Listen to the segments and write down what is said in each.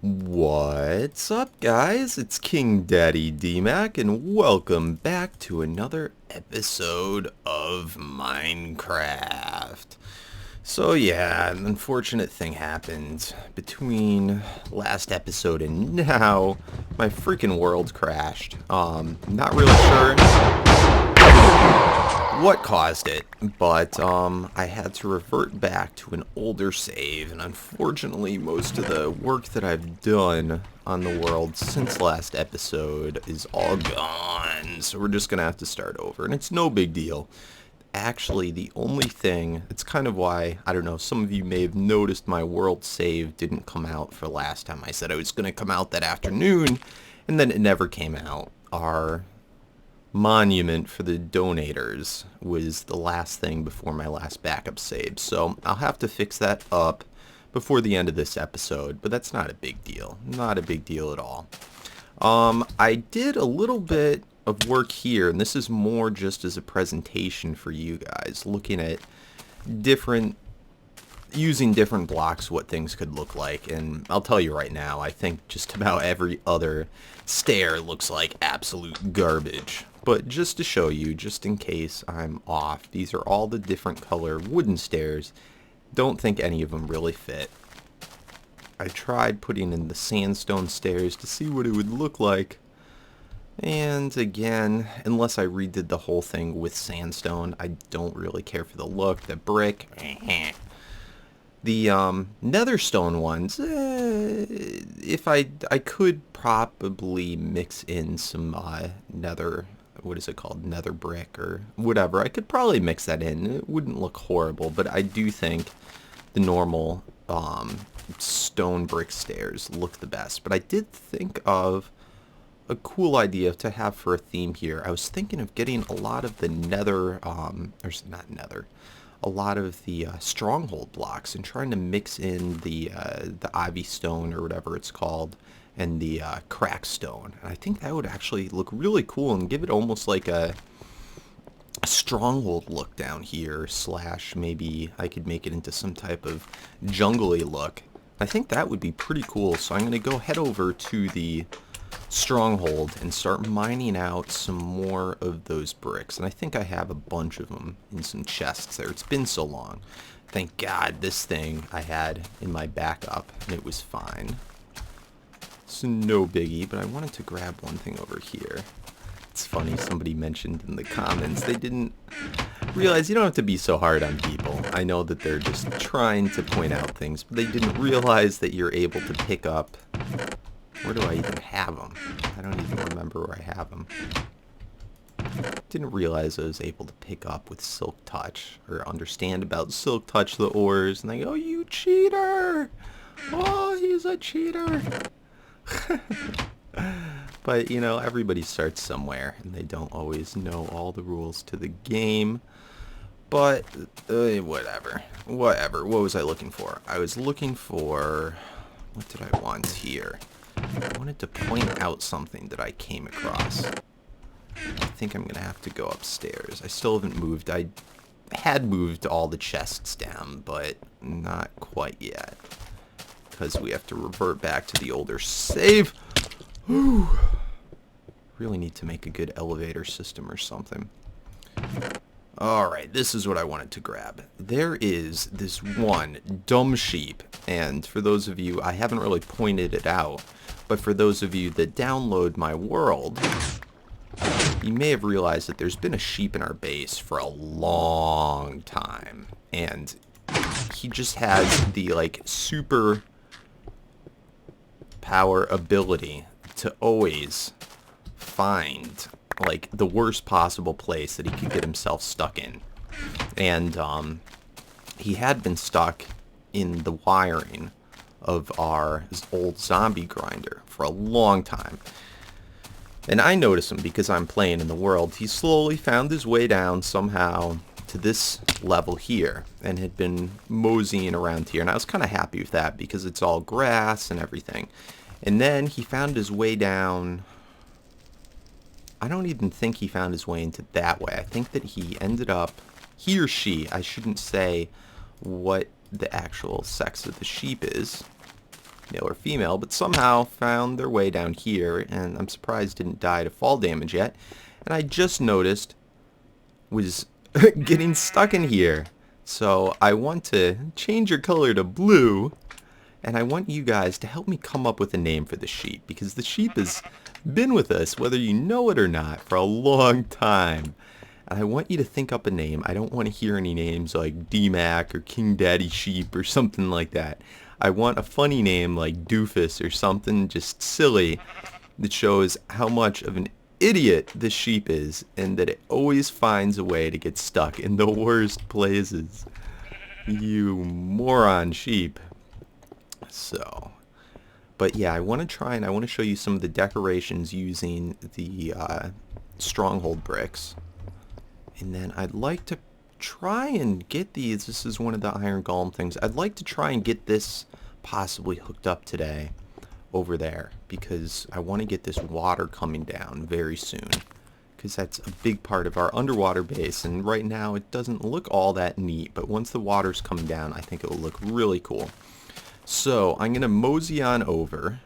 What's up, guys? It's KingDaddyDMAC, and welcome back to another episode of Minecraft. So yeah, an unfortunate thing happened between last episode and now. My freaking world crashed. Not really sure what caused it, but I had to revert back to an older save, and unfortunately most of the work that I've done on the world since last episode is all gone, so we're just gonna have to start over, and it's no big deal. Actually, the only thing, it's kind of why, I don't know, some of you may have noticed my world save didn't come out for last time. I said it was gonna come out that afternoon, and then it never came out. Our monument for the donators was the last thing before my last backup save, so I'll have to fix that up before the end of this episode, but that's not a big deal. Not a big deal at all. I did a little bit of work here, and this is more just as a presentation for you guys, looking at using different blocks, what things could look like. And I'll tell you right now, I think just about every other stair looks like absolute garbage. But just to show you, just in case I'm off, these are all the different color wooden stairs. Don't think any of them really fit. I tried putting in the sandstone stairs to see what it would look like. And again, unless I redid the whole thing with sandstone, I don't really care for the look. The brick, The netherstone ones, if I could probably mix in some nether, what is it called, nether brick or whatever. I could probably mix that in. It wouldn't look horrible, but I do think the normal stone brick stairs look the best. But I did think of a cool idea to have for a theme here. I was thinking of getting a lot of the nether, or not nether, a lot of the stronghold blocks and trying to mix in the ivy stone or whatever it's called and the crack stone. And I think that would actually look really cool and give it almost like a stronghold look down here, slash maybe I could make it into some type of jungly look. I think that would be pretty cool, so I'm going to go head over to the stronghold and start mining out some more of those bricks, and I think I have a bunch of them in some chests there. It's been so long. Thank God this thing I had in my backup and it was fine. It's no biggie, but I wanted to grab one thing over here. It's funny, somebody mentioned in the comments they didn't realize you don't have to be so hard on people. I know that they're just trying to point out things, but they didn't realize that you're able to pick up. Where do I even have them? I don't even remember where I have them. Didn't realize I was able to pick up with Silk Touch, or understand about Silk Touch the ores, and they go, "Oh, you cheater! Oh, he's a cheater!" But, you know, everybody starts somewhere, and they don't always know all the rules to the game. But, whatever. Whatever. What was I looking for? I was looking for... what did I want here? I wanted to point out something that I came across. I think I'm going to have to go upstairs. I still haven't moved. I had moved all the chests down, but not quite yet. Because we have to revert back to the older save. Whew. Really need to make a good elevator system or something. Alright, this is what I wanted to grab. There is this one dumb sheep, and for those of you, I haven't really pointed it out, but for those of you that download my world, you may have realized that there's been a sheep in our base for a long time, and he just has the, like, super power ability to always find like the worst possible place that he could get himself stuck in. And he had been stuck in the wiring of our old zombie grinder for a long time. And I noticed him because I'm playing in the world. He slowly found his way down somehow to this level here and had been moseying around here. And I was kind of happy with that because it's all grass and everything. And then he found his way down... I don't even think he found his way into that way. I think that he ended up, he or she, I shouldn't say what the actual sex of the sheep is, male or female, but somehow found their way down here, and I'm surprised didn't die to fall damage yet. And I just noticed was getting stuck in here. So I want to change your color to blue, and I want you guys to help me come up with a name for the sheep, because the sheep has been with us, whether you know it or not, for a long time. And I want you to think up a name. I don't want to hear any names like DMAC or King Daddy Sheep or something like that. I want a funny name like Doofus or something just silly that shows how much of an idiot this sheep is, and that it always finds a way to get stuck in the worst places. You moron sheep. So, but yeah, I want to show you some of the decorations using the stronghold bricks. And then I'd like to try and get these. This is one of the iron golem things. I'd like to try and get this possibly hooked up today over there, because I want to get this water coming down very soon, because that's a big part of our underwater base, and right now it doesn't look all that neat, but once the water's coming down, I think it will look really cool. So I'm going to mosey on over.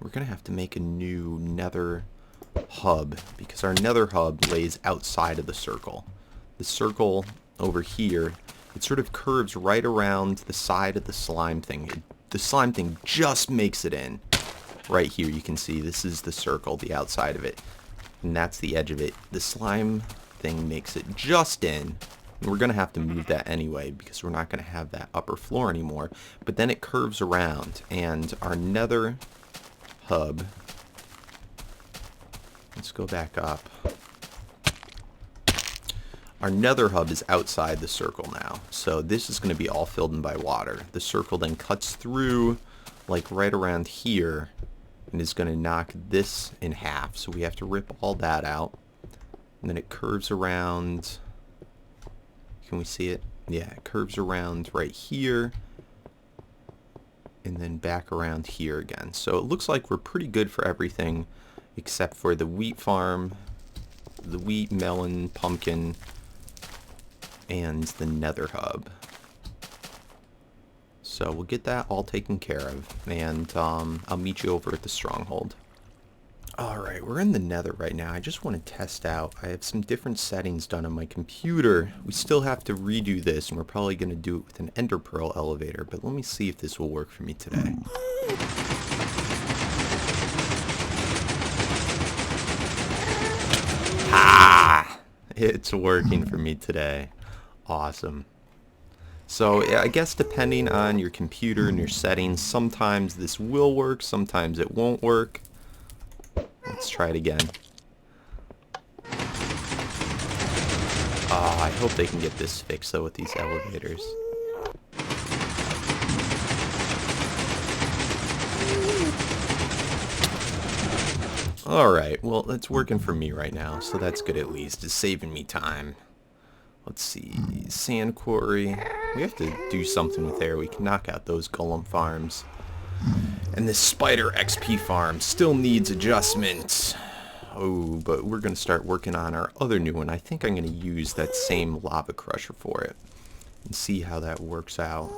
We're going to have to make a new nether hub, because our nether hub lays outside of the circle. The circle over here, it sort of curves right around the side of the slime thing. The slime thing just makes it in. Right here you can see this is the circle, the outside of it, and that's the edge of it. The slime thing makes it just in, and we're going to have to move that anyway, because we're not going to have that upper floor anymore. But then it curves around, and our nether hub, let's go back up. Our nether hub is outside the circle now, so this is going to be all filled in by water. The circle then cuts through like right around here and is going to knock this in half, so we have to rip all that out. And then it curves around. Can we see it? Yeah, it curves around right here and then back around here again. So it looks like we're pretty good for everything except for the wheat farm, the wheat, melon, pumpkin, and the nether hub. So we'll get that all taken care of, and I'll meet you over at the stronghold. Alright, we're in the nether right now. I just want to test out. I have some different settings done on my computer. We still have to redo this, and we're probably going to do it with an ender pearl elevator, but let me see if this will work for me today. Ah! It's working for me today. Awesome. So I guess depending on your computer and your settings, sometimes this will work, sometimes it won't work. Let's try it again. I hope they can get this fixed though with these elevators. Alright, well it's working for me right now, so that's good at least. It's saving me time. Let's see, sand quarry. We have to do something with there. We can knock out those golem farms. And this spider XP farm still needs adjustment. Oh, but we're going to start working on our other new one. I think I'm going to use that same lava crusher for it and see how that works out.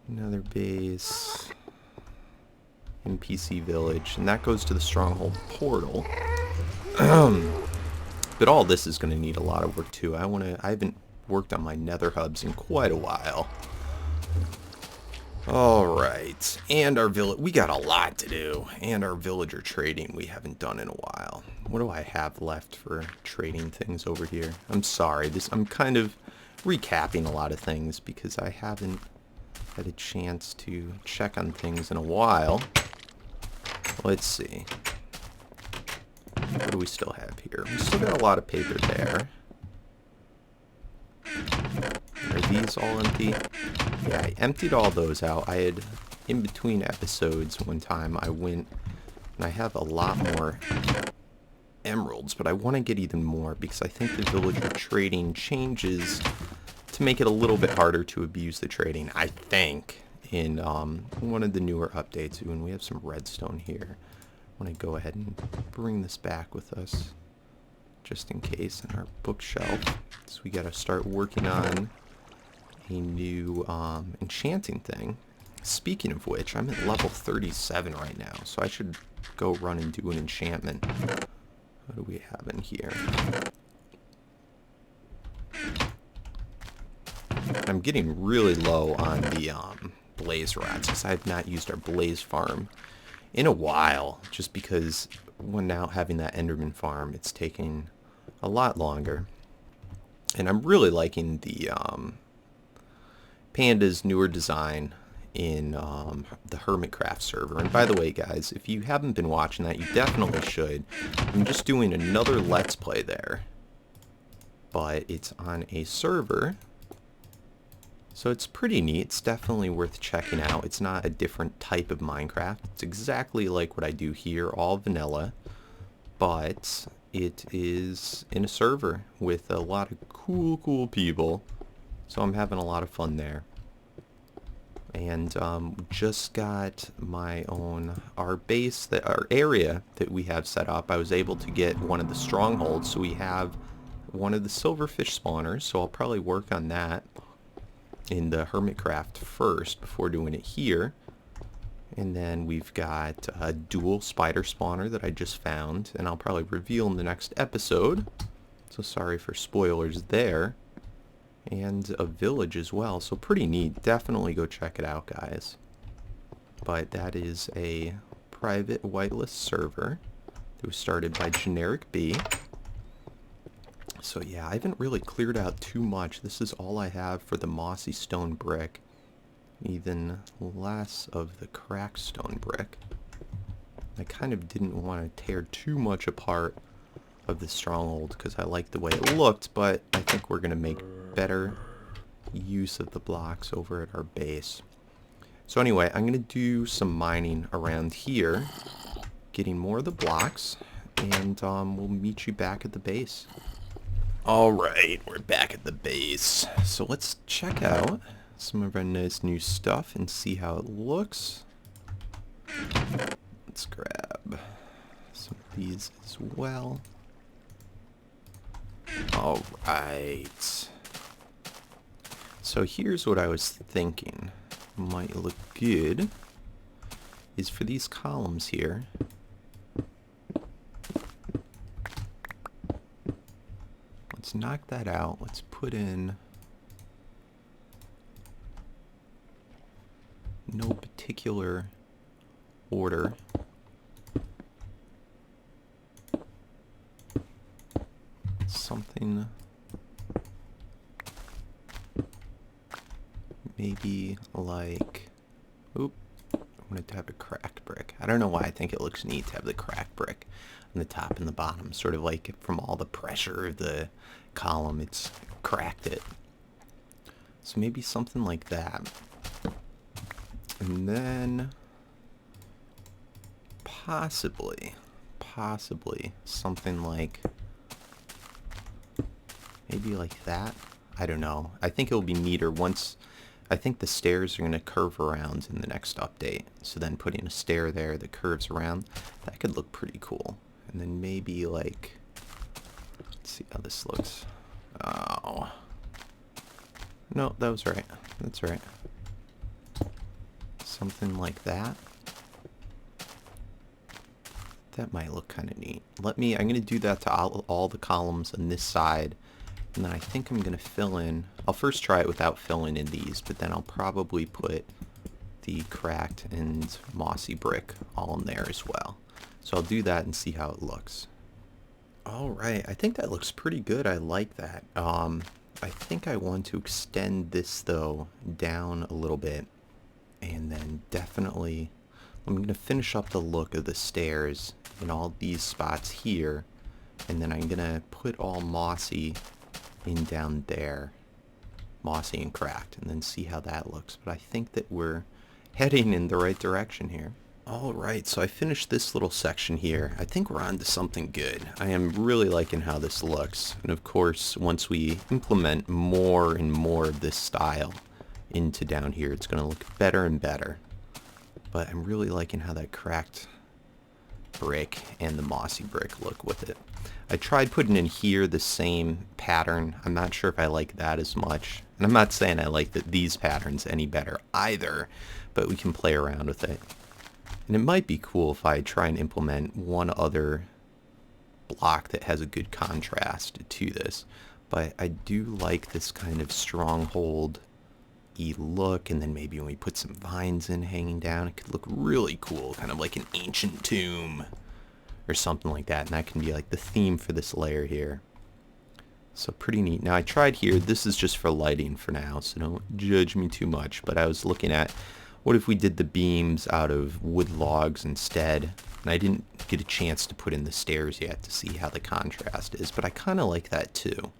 Another base. NPC village. And that goes to the stronghold portal. But all this is going to need a lot of work too. I haven't worked on my nether hubs in quite a while. Alright, and our village, we got a lot to do. And our villager trading we haven't done in a while. What do I have left for trading things over here? I'm sorry, I'm kind of recapping a lot of things because I haven't had a chance to check on things in a while. Let's see. What do we still have here? We still got a lot of paper there. Are these all empty? Yeah, I emptied all those out. I had, in between episodes one time, I went and I have a lot more emeralds, but I want to get even more because I think the villager trading changes to make it a little bit harder to abuse the trading, I think, in one of the newer updates. When we have some redstone here, I want to go ahead and bring this back with us just in case in our bookshelf. So we got to start working on a new enchanting thing. Speaking of which, I'm at level 37 right now, so I should go run and do an enchantment. What do we have in here? I'm getting really low on the blaze rods because I have not used our blaze farm in a while, just because when now having that Enderman farm, it's taking a lot longer. And I'm really liking the Panda's newer design in the Hermitcraft server. And by the way, guys, if you haven't been watching that, you definitely should. I'm just doing another Let's Play there, but it's on a server, so it's pretty neat. It's definitely worth checking out. It's not a different type of Minecraft. It's exactly like what I do here, all vanilla, but it is in a server with a lot of cool people. So I'm having a lot of fun there. And just got my own, our area that we have set up. I was able to get one of the strongholds, so we have one of the silverfish spawners, so I'll probably work on that in the Hermitcraft first before doing it here. And then we've got a dual spider spawner that I just found, and I'll probably reveal in the next episode, so sorry for spoilers there. And a village as well, so pretty neat. Definitely go check it out, guys. But that is a private whitelist server that was started by Generic B. So yeah, I haven't really cleared out too much. This is all I have for the mossy stone brick. Even less of the cracked stone brick. I kind of didn't want to tear too much apart of the stronghold because I like the way it looked, but I think we're going to make better use of the blocks over at our base. So anyway, I'm going to do some mining around here, getting more of the blocks, and we'll meet you back at the base. Alright, we're back at the base. So let's check out some of our nice new stuff and see how it looks. Let's grab some of these as well. Alright. So here's what I was thinking might look good, is for these columns here. Let's knock that out. Let's put in no particular order. Something maybe like, oop, I wanted to have a cracked brick. I don't know why I think it looks neat to have the cracked brick on the top and the bottom, sort of like from all the pressure of the column, it's cracked it. So maybe something like that. And then possibly something like, maybe like that. I don't know. I think it'll be neater once. I think the stairs are going to curve around in the next update. So then putting a stair there that curves around, that could look pretty cool. And then maybe like, let's see how this looks. Oh. No, that was right. That's right. Something like that. That might look kind of neat. I'm going to do that to all the columns on this side. And then I think I'm going to fill in, I'll first try it without filling in these, but then I'll probably put the cracked and mossy brick all in there as well. So I'll do that and see how it looks. Alright, I think that looks pretty good. I like that. I think I want to extend this though down a little bit. And then definitely, I'm going to finish up the look of the stairs in all these spots here. And then I'm going to put all mossy in down there, mossy and cracked, and then see how that looks. But I think that we're heading in the right direction here. Alright, so I finished this little section here. I think we're on to something good. I am really liking how this looks. And of course, once we implement more and more of this style into down here, it's going to look better and better. But I'm really liking how that cracked brick and the mossy brick look with it. I tried putting in here the same pattern. I'm not sure if I like that as much. And I'm not saying I like these patterns any better either, but we can play around with it. And it might be cool if I try and implement one other block that has a good contrast to this. But I do like this kind of stronghold-y look, and then maybe when we put some vines in hanging down, it could look really cool, kind of like an ancient tomb or something like that, and that can be like the theme for this layer here. So pretty neat. Now I tried here, this is just for lighting for now, so don't judge me too much, but I was looking at what if we did the beams out of wood logs instead, and I didn't get a chance to put in the stairs yet to see how the contrast is, but I kind of like that too.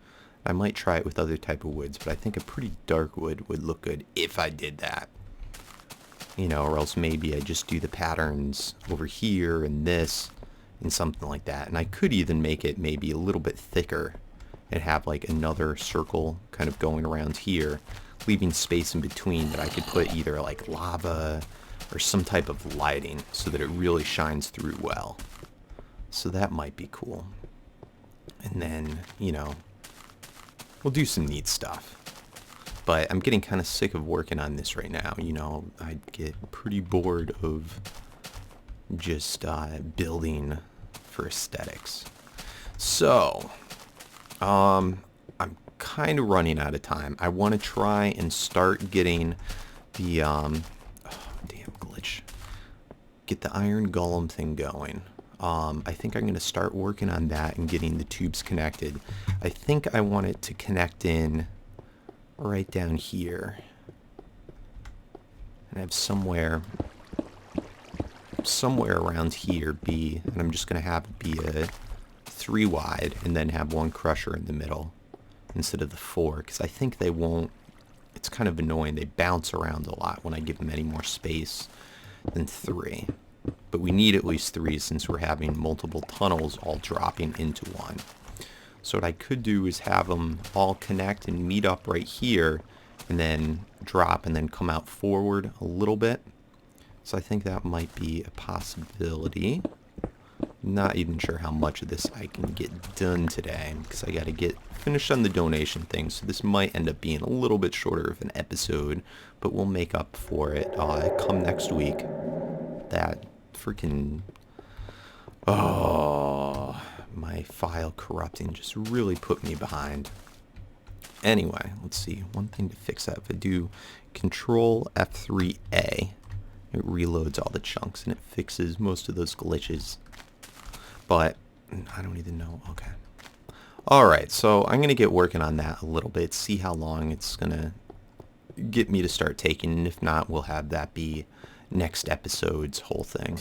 I might try it with other type of woods, but I think a pretty dark wood would look good if I did that. You know, or else maybe I just do the patterns over here and this, and something like that. And I could even make it maybe a little bit thicker and have like another circle kind of going around here, leaving space in between that I could put either like lava or some type of lighting so that it really shines through well. So that might be cool. And then, you know, we'll do some neat stuff. But I'm getting kind of sick of working on this right now. You know, I get pretty bored of just building for aesthetics. So, I'm kind of running out of time. I want to try and start getting the, oh, damn glitch. Get the iron golem thing going. I think I'm going to start working on that and getting the tubes connected. I think I want it to connect in right down here. And have somewhere around here be, and I'm just going to have it be a 3 wide and then have one crusher in the middle instead of the 4, because I think they won't, it's kind of annoying, they bounce around a lot when I give them any more space than 3. But we need at least 3 since we're having multiple tunnels all dropping into one. So what I could do is have them all connect and meet up right here and then drop and then come out forward a little bit. So I think that might be a possibility. Not even sure how much of this I can get done today because I got to get finished on the donation thing. So this might end up being a little bit shorter of an episode, but we'll make up for it come next week. That freaking... Oh, my file corrupting just really put me behind. Anyway, let's see. One thing to fix that, if I do Control F3A, it reloads all the chunks and it fixes most of those glitches. But I don't even know. Okay. Alright, so I'm going to get working on that a little bit, see how long it's going to get me to start taking, and if not, we'll have that be next episode's whole thing.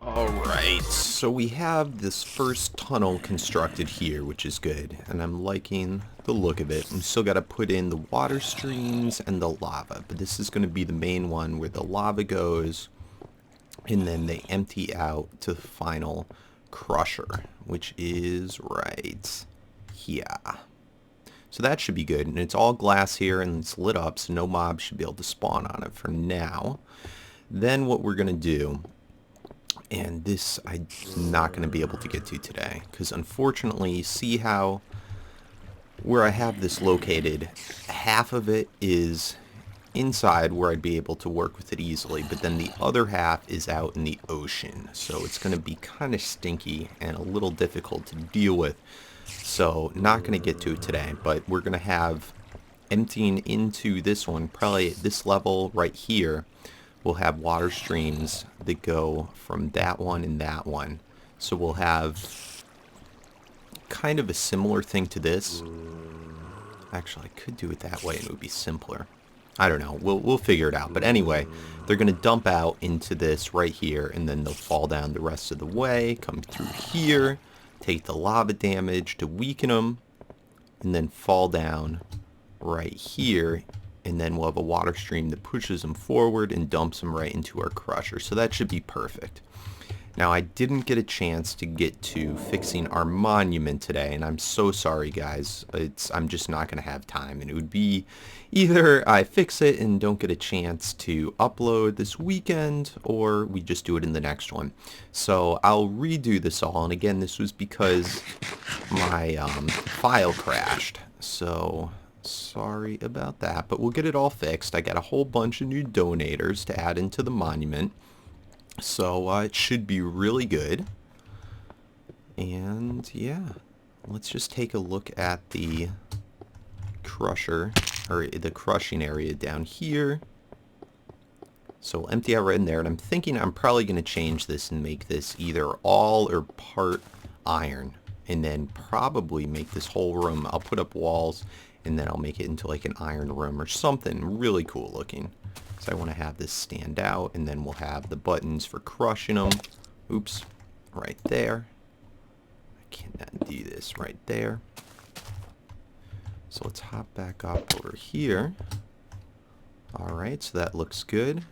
Alright, so we have this first tunnel constructed here, which is good, and I'm liking the look of it. We still got to put in the water streams and the lava, but this is going to be the main one where the lava goes, and then they empty out to the final crusher, which is right here. So that should be good, and it's all glass here, and it's lit up, so no mobs should be able to spawn on it for now. Then what we're going to do, and this I'm not going to be able to get to today, because unfortunately, see how where I have this located, half of it is inside where I'd be able to work with it easily, but then the other half is out in the ocean, so it's going to be kind of stinky and a little difficult to deal with. So not going to get to it today, but we're going to have emptying into this one, probably at this level right here, we'll have water streams that go from that one and that one. So we'll have kind of a similar thing to this. Actually, I could do it that way and it would be simpler. I don't know. We'll figure it out. But anyway, they're going to dump out into this right here, and then they'll fall down the rest of the way, come through here, take the lava damage to weaken them, and then fall down right here, and then we'll have a water stream that pushes them forward and dumps them right into our crusher. So that should be perfect. Now, I didn't get a chance to get to fixing our monument today, and I'm so sorry, guys. I'm just not going to have time, and it would be either I fix it and don't get a chance to upload this weekend, or we just do it in the next one. So I'll redo this all, and again, this was because my file crashed. So sorry about that, but we'll get it all fixed. I got a whole bunch of new donators to add into the monument. So it should be really good. And yeah, let's just take a look at the crusher, or the crushing area down here. So we'll empty out right in there, and I'm thinking I'm probably going to change this and make this either all or part iron, and then probably make this whole room, I'll put up walls, and then I'll make it into like an iron room or something really cool looking. So I want to have this stand out, and then we'll have the buttons for crushing them. Oops, right there. I cannot do this right there. So let's hop back up over here. Alright, so that looks good.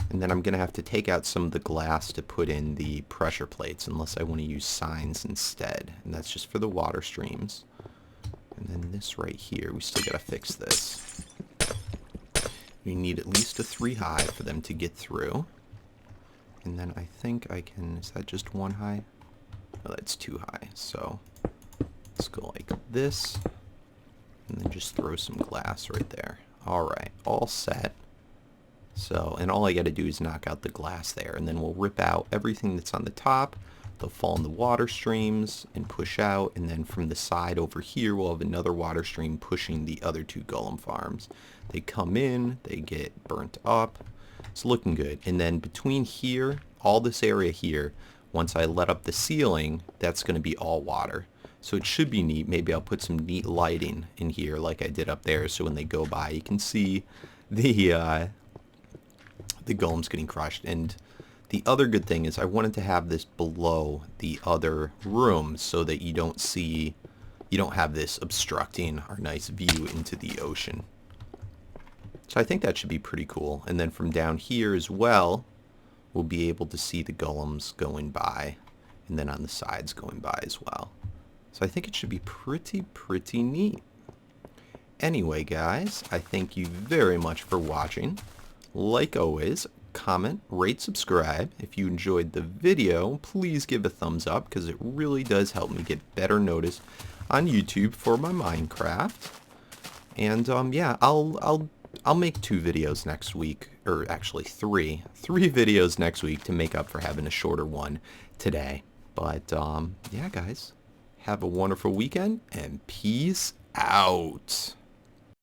And then I'm going to have to take out some of the glass to put in the pressure plates, unless I want to use signs instead. And that's just for the water streams. And then this right here, we still got to fix this. We need at least a 3 high for them to get through. And then I think I can, is that just 1 high? Oh, that's 2 high. So let's go like this. And then just throw some glass right there. Alright, all set. So, and all I got to do is knock out the glass there. And then we'll rip out everything that's on the top. They'll fall in the water streams and push out, and then from the side over here we'll have another water stream pushing the other 2 golem farms. They come in, they get burnt up. It's looking good. And then between here, all this area here, once I let up the ceiling, that's going to be all water. So it should be neat. Maybe I'll put some neat lighting in here like I did up there, so when they go by you can see the golems getting crushed. And the other good thing is I wanted to have this below the other rooms so that you don't have this obstructing our nice view into the ocean. So I think that should be pretty cool. And then from down here as well, we'll be able to see the golems going by, and then on the sides going by as well. So I think it should be pretty neat. Anyway, guys, I thank you very much for watching. Like always, comment, rate, subscribe. If you enjoyed the video, please give a thumbs up, because it really does help me get better noticed on YouTube for my Minecraft. And yeah, I'll make 2 videos next week, or actually 3 videos next week to make up for having a shorter one today. But yeah, guys, have a wonderful weekend, and peace out.